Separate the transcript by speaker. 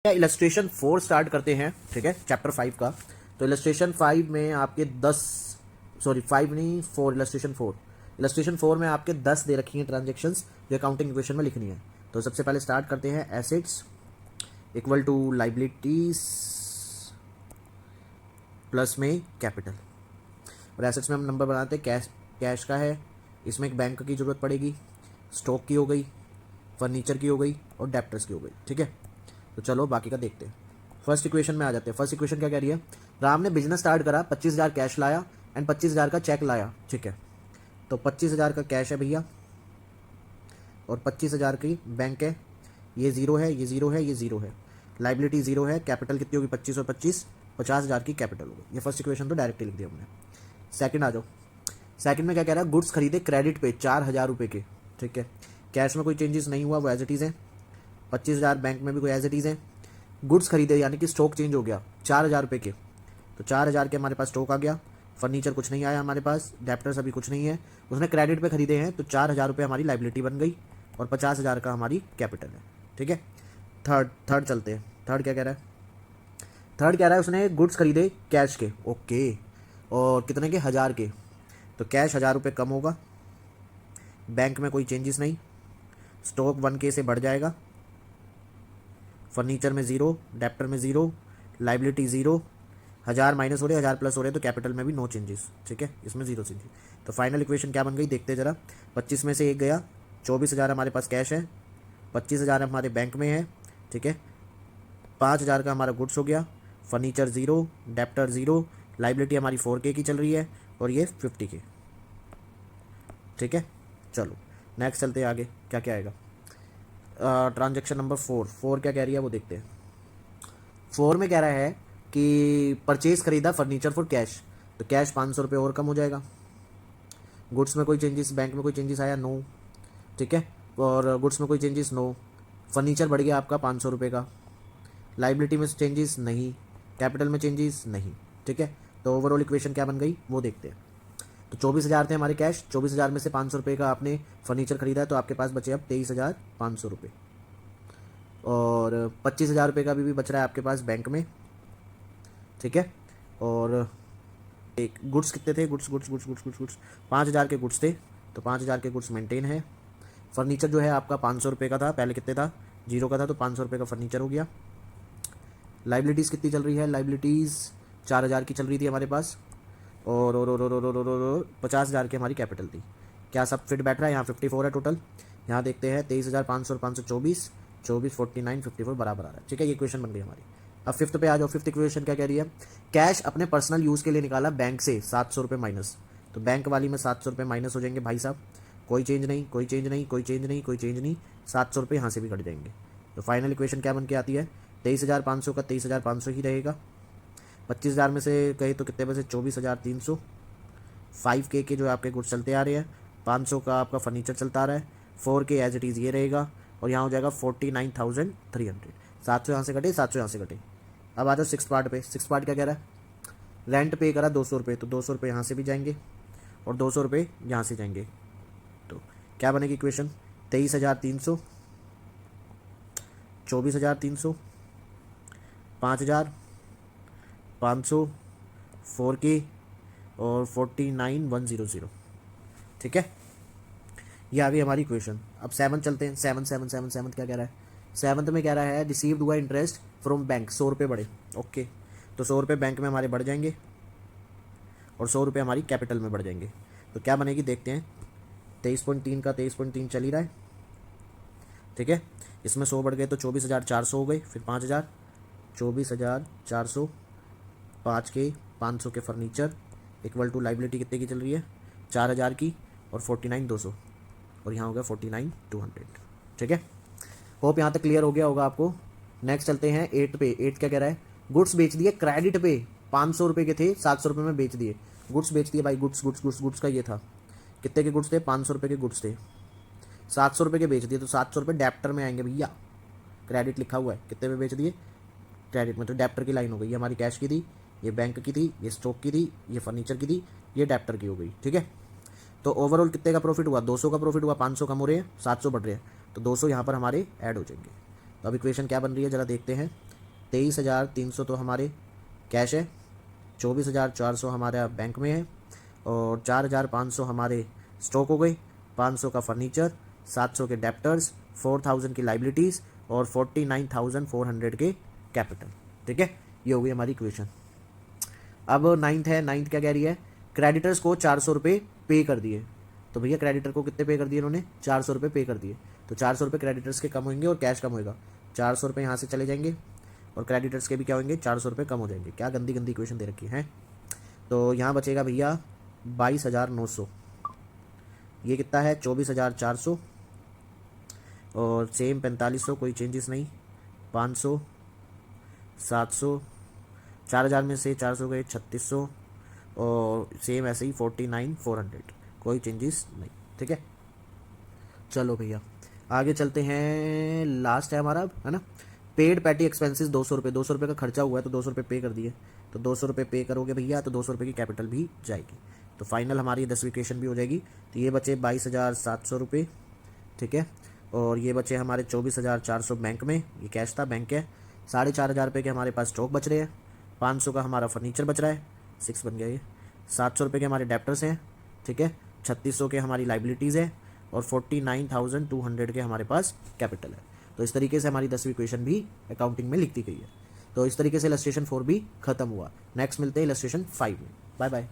Speaker 1: Illustration 4 start करते हैं, ठीक है, चैप्टर 5 का। तो इलस्ट्रेशन 5 में आपके 5 नहीं 4, इलस्ट्रेशन 4 में आपके 10 दे रखी हैं ट्रांजेक्शन्स जो अकाउंटिंग इक्वेशन में लिखनी है। तो सबसे पहले स्टार्ट करते हैं, assets equal to liabilities plus में कैपिटल। और एसेट्स में हम नंबर बनाते हैं, कैश का है, इसमें एक बैंक की ज़रूरत पड़ेगी, स्टॉक की हो गई, फर्नीचर की हो गई और डेप्टर्स की हो गई, ठीक है। तो चलो बाकी का देखते हैं। फर्स्ट इक्वेशन में आ जाते हैं। फर्स्ट इक्वेशन क्या कह रही है, राम ने बिजनेस स्टार्ट करा, 25,000 कैश लाया एंड 25,000 का चेक लाया, ठीक है। तो 25,000 का कैश है भैया और 25,000 की बैंक है, ये ज़ीरो है, ये ज़ीरो है, ये ज़ीरो है, लाइबिलिटी ज़ीरो है, कैपिटल कितनी होगी 25 और 25, 50,000 की कैपिटल होगी। ये फर्स्ट इक्वेशन तो डायरेक्टली लिख दिया हमने। सेकंड आ जाओ, सेकंड में क्या कह रहा है, गुड्स खरीदे क्रेडिट पे 4,000 रुपये के, ठीक है। कैश में कोई चेंजेस नहीं हुआ, वो एज इट इज़ है। 25,000 बैंक में भी कोई एज इट इज़ है। गुड्स खरीदे यानी कि स्टॉक चेंज हो गया 4,000 रुपये के, तो 4,000 के हमारे पास स्टॉक आ गया। फर्नीचर कुछ नहीं आया हमारे पास, डेप्टर्स अभी कुछ नहीं है, उसने क्रेडिट पे खरीदे हैं, तो 4,000 रुपये हमारी लाइबिलिटी बन गई और 50,000 का हमारी कैपिटल है, ठीक है। थर्ड चलते हैं। थर्ड क्या कह रहा है, थर्ड कह रहा है उसने गुड्स खरीदे कैश के, ओके, और कितने के, 1,000 के। तो कैश 1,000 रुपये कम होगा, बैंक में कोई चेंजेस नहीं, स्टॉक 1K से बढ़ जाएगा, फर्नीचर में ज़ीरो, डेप्टर में ज़ीरो, लाइबिलिटी ज़ीरो, 1,000 माइनस हो रहे, 1,000 प्लस हो रहे, तो कैपिटल में भी नो चेंजेस, ठीक है, इसमें ज़ीरो चेंजेस। तो फाइनल इक्वेशन क्या बन गई देखते हैं जरा। 25 में से एक गया, 24,000 हमारे पास कैश है, 25,000 हमारे बैंक में है, ठीक है। 5,000 का हमारा गुड्स हो गया, furniture zero, debtor zero, liability हमारी 4K की चल रही है और ये 50K, ठीक है। चलो नेक्स्ट चलते हैं आगे, क्या क्या आएगा। ट्रांजेक्शन नंबर 4 क्या कह रही है वो देखते हैं। 4 में कह रहा है कि परचेज खरीदा फर्नीचर फॉर कैश, तो कैश 500 रुपये और कम हो जाएगा। गुड्स में कोई चेंजेस, बैंक में कोई चेंजेस आया, नो, ठीक है, और गुड्स में कोई चेंजेस, नो। फर्नीचर बढ़ गया आपका 500 रुपये का, लाइबिलिटी में चेंजेस नहीं, कैपिटल में चेंजेस नहीं, ठीक है। तो ओवरऑल इक्वेशन क्या बन गई वो देखते हैं। तो 24,000 थे हमारे कैश, 24,000 में से 500 रुपये का आपने फर्नीचर खरीदा है, तो आपके पास बचे अब 23,500 रुपये, और 25,000 रुपये का भी बच रहा है आपके पास बैंक में, ठीक है। और एक गुड्स कितने थे, गुड्स 5,000 के गुड्स थे, तो 5,000 के गुड्स मेंटेन है। फर्नीचर जो है आपका 500 रुपये का था, पहले कितने था, 0 का था, तो 500 रुपये का फर्नीचर हो गया। लाइबिलिटीज़ कितनी चल रही है, लाइबिलिटीज़ 4,000 की चल रही थी हमारे पास, और 50,000 की हमारी कैपिटल थी। क्या सब फिट बैठ रहा है, यहाँ 54 है टोटल। यहाँ देखते हैं 23,500 और 524, 24, 49, 54 बराबर आ रहा है, ठीक है। ये क्वेश्चन बन गई हमारी। अब फिफ्थ पे आ जाओ। फिफ्थ इक्वेशन क्या कह रही है, कैश अपने पर्सनल यूज़ के लिए निकाला बैंक से 700 रुपये माइनस, तो बैंक वाली में 700 रुपये माइनस हो जाएंगे भाई साहब, कोई चेंज नहीं, कोई चेंज नहीं, कोई चेंज नहीं, कोई चेंज नहीं, 700 रुपये यहाँ से भी कट जाएंगे। तो फाइनल इक्वेशन क्या बन के आती है, 23,500 का 23,500 ही रहेगा। 25,000 में से कहे तो कितने बचे, 24,300। 5K के जो आपके गुड्स चलते आ रहे हैं, 500 का आपका फर्नीचर चलता आ रहा है, 4K एज इट इज़ ये रहेगा, और यहाँ हो जाएगा 49,300। 700 यहाँ से कटे, 700 यहाँ से कटे। अब आ जाओ सिक्स पार्ट पे। सिक्स पार्ट क्या कह रहा है, रेंट पे करा 200 रुपये, तो 200 रुपये यहाँ से भी जाएंगे और 200 रुपये यहाँ से जाएंगे। तो क्या बनेगी इक्वेशन, 23,300, 24,300, 5,000, 500, 4K और 49,100, ठीक है। ये आ गई हमारी इक्वेशन। अब 7 चलते हैं। 7 क्या कह रहा है, 7 में कह रहा है रिसीव्ड हुआ इंटरेस्ट फ्रॉम बैंक, 100 रुपये बढ़े, ओके। तो 100 रुपये बैंक में हमारे बढ़ जाएंगे और 100 रुपये हमारी कैपिटल में बढ़ जाएंगे। तो क्या बनेगी देखते हैं। 23.3 का 23.3 चल ही रहा है, ठीक है। इसमें 100 बढ़ गए तो 24,400 हो गए, फिर 5,000, 24,400, 5K, 500 के फर्नीचर इक्वल टू लाइबिलिटी कितने की चल रही है, 4,000 की, और 49,200, और यहाँ हो गया 49,200, ठीक है। होप यहाँ तक क्लियर हो गया होगा आपको। नेक्स्ट चलते हैं 8 पे। 8 क्या कह रहा है, गुड्स बेच दिए क्रेडिट पे, 500 रुपये के थे, 700 रुपये में बेच दिए। गुड्स बेच दिए भाई, गुड्स का ये था, कितने के गुड्स थे, 500 रुपये के गुड्स थे, 700 रुपये के बेच दिए, तो 700 रुपये डेप्टर में आएंगे भैया, क्रेडिट लिखा हुआ है, कितने में बेच दिए, क्रेडिट में, तो डेप्टर की लाइन हो गई। ये हमारी कैश की थी, ये बैंक की थी, ये स्टॉक की थी, ये फर्नीचर की थी, ये डेप्टर की हो गई, ठीक है। तो ओवरऑल कितने का प्रॉफिट हुआ, 200 का प्रॉफिट हुआ, 500 कम हो रहे हैं, 700 बढ़ रहे हैं, तो 200 यहाँ पर हमारे ऐड हो जाएंगे। तो अब इक्वेशन क्या बन रही है जरा देखते हैं। 23,300 तो हमारे कैश है, 24,400 हमारे बैंक में है, और 4,500 हमारे स्टॉक हो गए, 500 का फर्नीचर, 700 के डेप्टर्स, 4,000 की लाइबिलिटीज़ और 49,400 के कैपिटल। ठीक है, ये हो गई हमारी इक्वेशन। अब नाइन्थ है, नाइन्थ क्या कह रही है, क्रेडिटर्स को 400 रुपये पे कर दिए। तो भैया क्रेडिटर को कितने पे कर दिए इन्होंने, 400 रुपये पे कर दिए। तो 400 रुपये क्रेडिटर्स के कम होंगे और कैश कम होएगा, 400 रुपये यहाँ से चले जाएंगे और क्रेडिटर्स के भी क्या होंगे, 400 रुपये कम हो जाएंगे। क्या गंदी गंदी इक्वेशन दे रखी है। तो यहाँ बचेगा भैया 22,900, ये कितना है 24,400, और सेम 4500, कोई चेंजेस नहीं, 500, 700, 4,000 में से 400 गए 3600, और सेम ऐसे ही 49,400, कोई चेंजेस नहीं। ठीक है, चलो भैया आगे चलते हैं। लास्ट है हमारा, है ना, पेड पैटी एक्सपेंसेस 200 रुपये, 200 रुपये का खर्चा हुआ है तो 200 रुपये पे कर दिए। तो 200 रुपये पे करोगे भैया तो 200 रुपये की कैपिटल भी जाएगी। तो फाइनल हमारी 10वीं इक्वेशन भी हो जाएगी। तो ये बचे 22,700 रुपये। ठीक है, और ये बचे हमारे 24,400 बैंक में, ये कैश था, बैंक है। 4,500 रुपये के हमारे पास स्टॉक बच रहे हैं, 500 का हमारा फर्नीचर बच रहा है, 6 बन गया ये, 700 रुपये के हमारे डेप्टर्स हैं। ठीक है, 3600 के हमारी लाइबिलिटीज़ है, और 49,200 के हमारे पास कैपिटल है। तो इस तरीके से हमारी 10वीं इक्वेशन भी अकाउंटिंग में लिख दी गई है। तो इस तरीके से इलस्ट्रेशन 4 भी खत्म हुआ। नेक्स्ट मिलते हैं इलस्ट्रेशन 5 में। Bye bye.